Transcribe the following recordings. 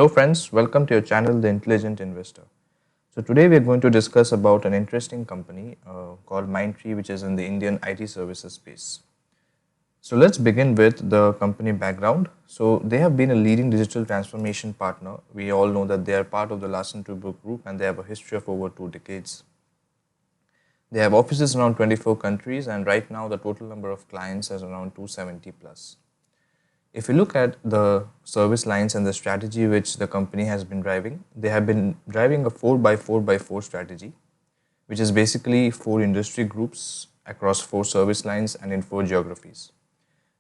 Hello friends, welcome to your channel The Intelligent Investor. So today we are going to discuss about an interesting company called Mindtree, which is in the Indian IT services space. So let's begin with the company background. So they have been a leading digital transformation partner. We all know that they are part of the Larsen & Toubro group and they have a history of over 2 decades. They have offices around 24 countries and right now the total number of clients is around 270 plus. If you look at the service lines and the strategy which the company has been driving, they have been driving a 4x4x4 strategy, which is basically 4 industry groups across 4 service lines and in 4 geographies.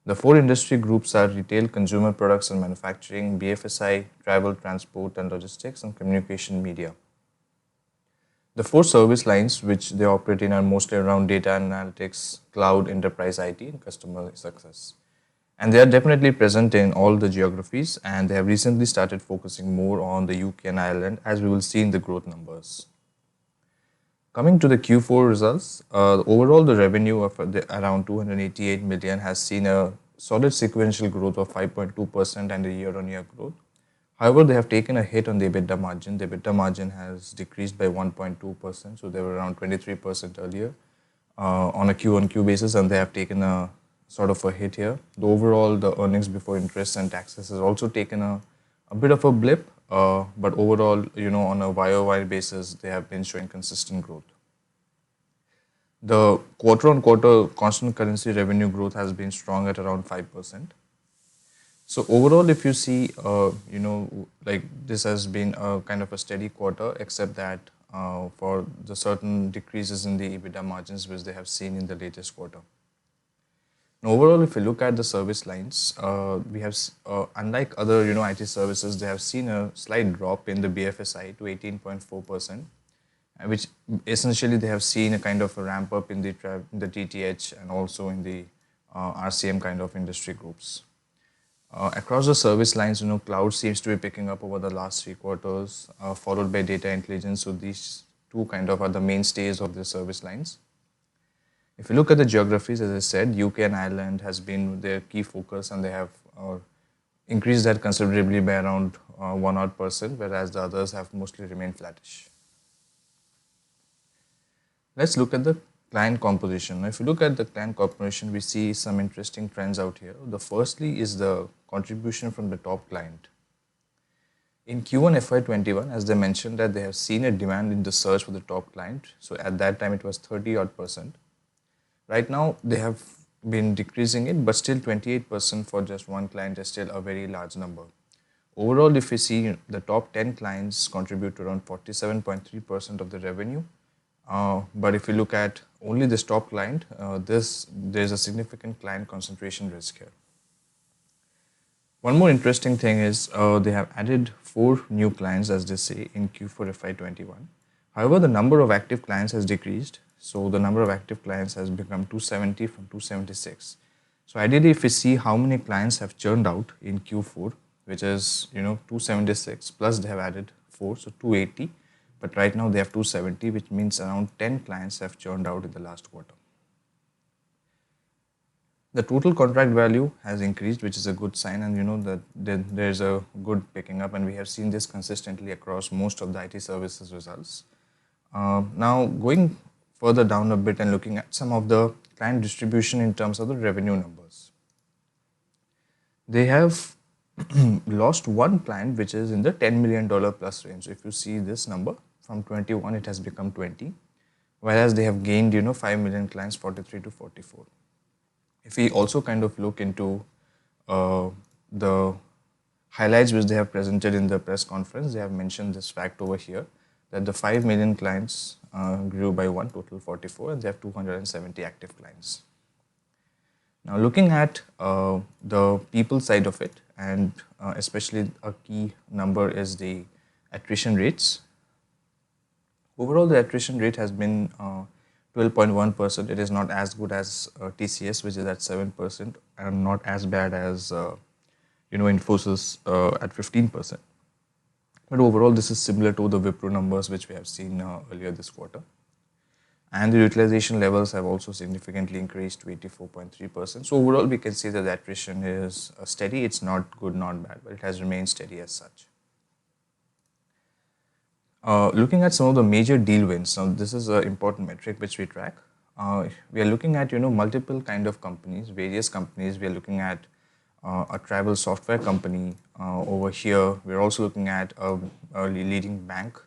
The 4 industry groups are retail, consumer products and manufacturing, BFSI, travel, transport and logistics, and communication media. The 4 service lines which they operate in are mostly around data analytics, cloud, enterprise IT, and customer success. And they are definitely present in all the geographies, and they have recently started focusing more on the UK and Ireland, as we will see in the growth numbers. Coming to the Q4 results, overall the revenue of around 288 million has seen a solid sequential growth of 5.2% and a year-on-year growth. However, they have taken a hit on the EBITDA margin. The EBITDA margin has decreased by 1.2%, so they were around 23% earlier on a Q-on-Q basis, and they have taken a sort of a hit here. The overall, the earnings before interest and taxes has also taken a bit of a blip, but overall, on a YOY basis, they have been showing consistent growth. The quarter-on-quarter constant currency revenue growth has been strong at around 5%. So overall, if you see, like this has been a kind of a steady quarter, except that for the certain decreases in the EBITDA margins which they have seen in the latest quarter. Now, overall, if you look at the service lines, we have, unlike other IT services, they have seen a slight drop in the BFSI to 18.4%, which essentially they have seen a kind of a ramp up in the TTH and also in the RCM kind of industry groups. Across the service lines, cloud seems to be picking up over the last 3 quarters, followed by data intelligence. So these two kind of are the mainstays of the service lines. If you look at the geographies, as I said, UK and Ireland has been their key focus, and they have increased that considerably by around 1%, whereas the others have mostly remained flattish. Let's look at the client composition. Now, if you look at the client composition, we see some interesting trends out here. The firstly is the contribution from the top client. In Q1FY21, as they mentioned that they have seen a demand in the search for the top client. So at that time it was 30% odd. Right now they have been decreasing it, but still 28% for just one client is still a very large number. Overall, if we see the top 10 clients contribute to around 47.3% of the revenue. But if you look at only this top client, there's a significant client concentration risk here. One more interesting thing is they have added 4 new clients, as they say, in Q4FY21. However, the number of active clients has decreased. So the number of active clients has become 270 from 276. So ideally, if we see how many clients have churned out in Q4, which is 276 plus they have added 4, so 280. But right now they have 270, which means around 10 clients have churned out in the last quarter. The total contract value has increased, which is a good sign, and that there's a good picking up, and we have seen this consistently across most of the IT services results. Now going further down a bit and looking at some of the client distribution in terms of the revenue numbers. They have lost one client which is in the $10 million plus range. So if you see this number, from 21 it has become 20, whereas they have gained 5 million clients, 43 to 44. If we also kind of look into the highlights which they have presented in the press conference, they have mentioned this fact over here that the 5 million clients grew by 1, total 44, and they have 270 active clients. Now looking at the people side of it, and especially a key number is the attrition rates. Overall, the attrition rate has been 12.1%. It is not as good as TCS, which is at 7%, and not as bad as Infosys at 15%. But overall, this is similar to the Wipro numbers which we have seen earlier this quarter. And the utilization levels have also significantly increased to 84.3%. So overall, we can see that the attrition is steady. It's not good, not bad, but it has remained steady as such. Looking at some of the major deal wins, now this is an important metric which we track. We are looking at multiple kind of companies, various companies. We are looking at a travel software company over here. We are also looking at a leading bank.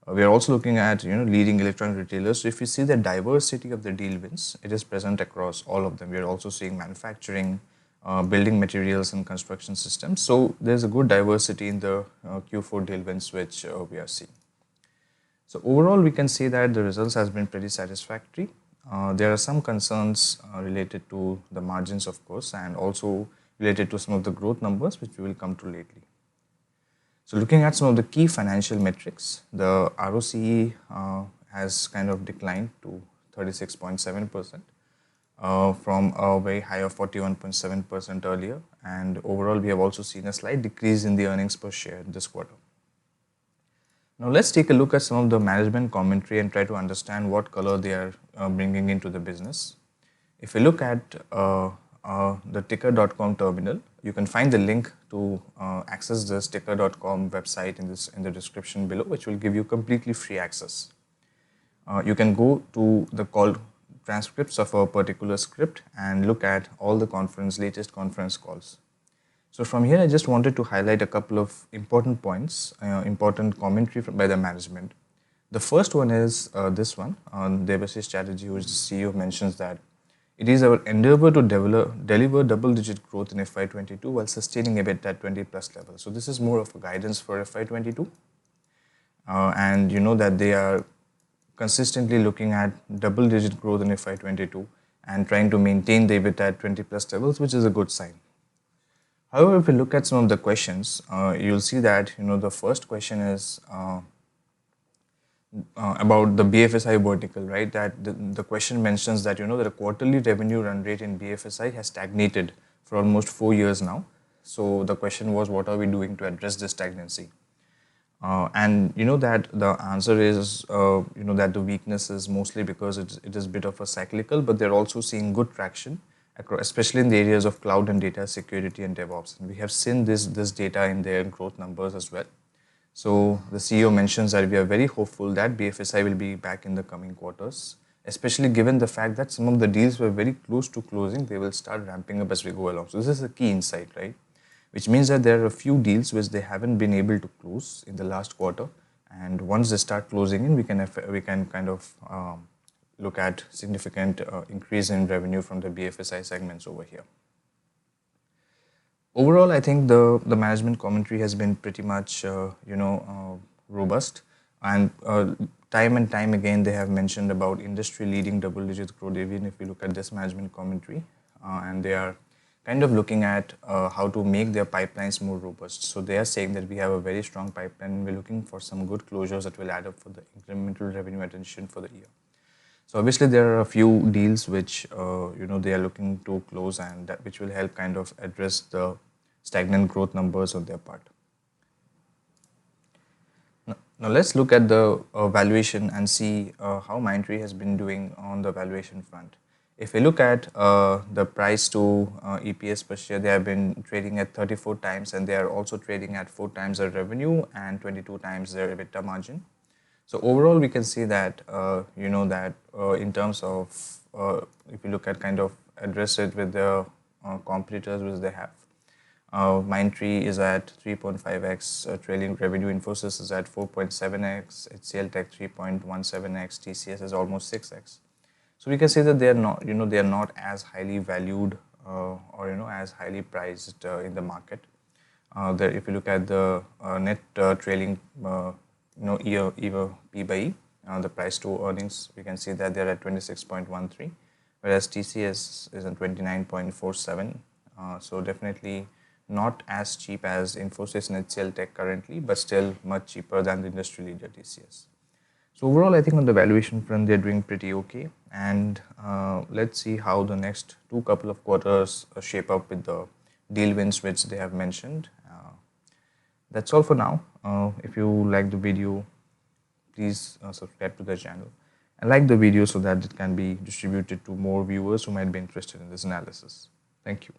We are also looking at leading electronic retailers. So if you see the diversity of the deal wins, it is present across all of them. We are also seeing manufacturing, building materials, and construction systems. So there's a good diversity in the Q4 deal wins which we are seeing. So overall, we can say that the results has been pretty satisfactory. There are some concerns related to the margins, of course, and also related to some of the growth numbers, which we will come to lately. So looking at some of the key financial metrics, the ROCE has kind of declined to 36.7% from a very high of 41.7% earlier. And overall, we have also seen a slight decrease in the earnings per share this quarter. Now let's take a look at some of the management commentary and try to understand what color they are bringing into the business. If you look at the ticker.com terminal, you can find the link to access this ticker.com website in the description below, which will give you completely free access. You can go to the call transcripts of a particular script and look at all the latest conference calls. So from here, I just wanted to highlight a couple of important points, important commentary by the management. The first one is this one. Debashish Chatterjee, who is the CEO, mentions that it is our endeavor to deliver double-digit growth in FY22 while sustaining EBIT at 20 plus level. So this is more of a guidance for FY22. And you know that they are consistently looking at double-digit growth in FY22 and trying to maintain the EBIT at 20 plus levels, which is a good sign. However, if we look at some of the questions, you'll see that the first question is about the BFSI vertical, right? That the question mentions that that the quarterly revenue run rate in BFSI has stagnated for almost 4 years now. So the question was, what are we doing to address this stagnancy? And that the answer is that the weakness is mostly because it is a bit of a cyclical, but they're also seeing good traction, especially in the areas of cloud and data security and DevOps. And we have seen this data in their growth numbers as well. So the CEO mentions that we are very hopeful that BFSI will be back in the coming quarters, especially given the fact that some of the deals were very close to closing. They will start ramping up as we go along. So this is a key insight, right? Which means that there are a few deals which they haven't been able to close in the last quarter. And once they start closing in, we can kind of look at significant increase in revenue from the BFSI segments over here. Overall, I think the management commentary has been pretty much robust, and time and time again they have mentioned about industry-leading double-digit growth. Even if we look at this management commentary, and they are kind of looking at how to make their pipelines more robust. So they are saying that we have a very strong pipeline. We're looking for some good closures that will add up for the incremental revenue addition for the year. So obviously there are a few deals which they are looking to close, and which will help kind of address the stagnant growth numbers on their part. Now let's look at the valuation and see how Mindtree has been doing on the valuation front. If we look at the price to EPS per share, they have been trading at 34 times, and they are also trading at 4 times their revenue and 22 times their EBITDA margin. So overall, we can see that in terms of if you look at kind of address it with the competitors which they have, Mindtree is at 3.5x trailing revenue. Infosys is at 4.7x. HCL Tech 3.17x. TCS is almost 6x. So we can say that they are not as highly valued or as highly priced in the market. If you look at the net trailing year P by E, the price to earnings, we can see that they're at 26.13, whereas TCS is at 29.47. So definitely not as cheap as Infosys and HCL Tech currently, but still much cheaper than the industry leader TCS. So overall, I think on the valuation front, they're doing pretty okay. And let's see how the next couple of quarters shape up with the deal wins which they have mentioned. That's all for now. If you like the video, please subscribe to the channel and like the video so that it can be distributed to more viewers who might be interested in this analysis. Thank you.